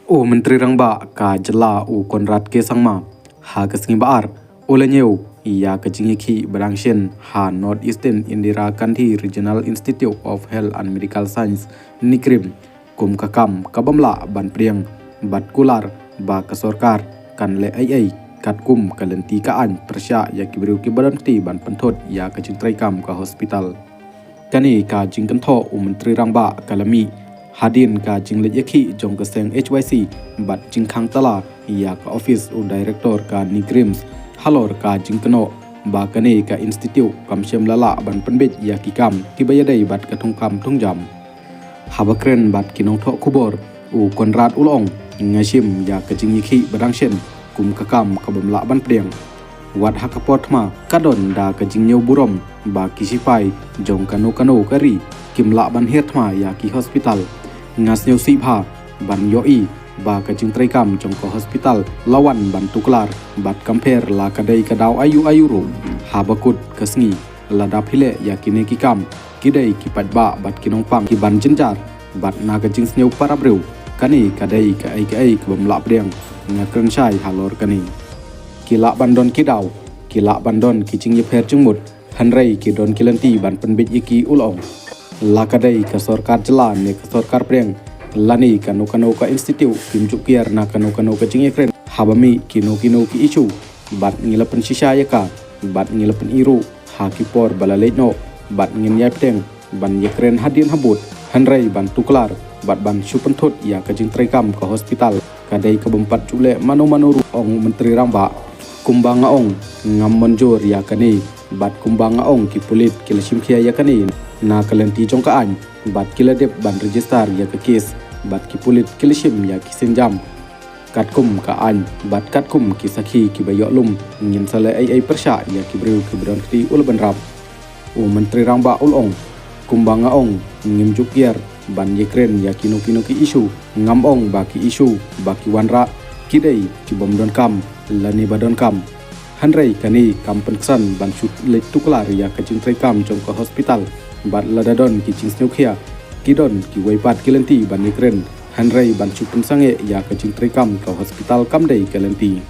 O Menteri Rangba ka jela o Konrad ke sangma ha kesengi baar olanyeu ia kejingiki berangsien ha Northeastern Indira Gandhi Regional Institute of Health and Medical Science Nikrim kum kakam kabamla ban priang bat kular ba kasorkar kan le ai kat kum kalenti ka an persya ya kibriu ki badan ti ban pentot ya kejingtrai kam ka hospital kani ka jingkan tho o Menteri Rangba kalami Hadin ka jingle yaki jong keseng HYC bat jingkhang tala ya ka office o director ka Nigrims halor ka jingkano ba kane ka institute kamsem lala ban penbet ya kikam kibayadai bat katungkam tungjam habakren bat kinong tho kubor o Konrad ulong ngashim ya ka jingyiki badangshen kum kakam kabamla ban priang wat hakapot ma kadon da ka jingneu burom ba kisipai jong kano kari kimla ban hertma ya ki hospital ngasneu sipha ban yoi ba ka jingtrai kam jong ko hospital lawan ban tuklar bat compare la kadai kadau ayu ro habakut kasngi lada phile ya kine ki kam kidai ki patba bat kinong pang ki ban jinjar bat na ka jingsneu parabreu kani kadai ka ai bamla priang ngakren chai halor kani kila bandon kidau kila bandon ki jing yeper jungmut hanrei ki don kilanti ban penbit iki ulong lakadai ka sorkar jela ne ka sorkar preng lani kano ka institute kimjuk kiar na kano ka jingekren habami kino ki isu bat ngilapen sisaya ka bat ngilapen iru hakipor balaleno bat ngin yapteng ban yekren hadin habut hanrai ban tuklar bat ban supentot ya ka jingtrai kam ka hospital kadai ka bempat jule mano ong Menteri Rangba kumbanga ong ngam monjor ya kani bat kumbanga ong ki pulit kilasim khia ya kani na kalenti jong ka an bat kiladep ban register ya ka kes bat ki pulit kilishim ya ki senjam katkum ka an bat katkum ki sakhi ki bayoklum ngin sale ai persya ya ki breu ki bron ti ul banrap o Menteri Rangba ulong kumbanga ong ngim jukier ban yekren ya kino ki isu ngam ong ba ki isu ba ki wanra kidai ki bomdon kam lani badon kam hanrei kani kampensan ban sut le tuklar ya ka jingtrai kam jong ko hospital bat ladadon ki jingsneu khia kidon ki waipat kilenti ban nikren hanrei ban chupun sange ya ka jingtrai kam ka hospital kam dei kalenti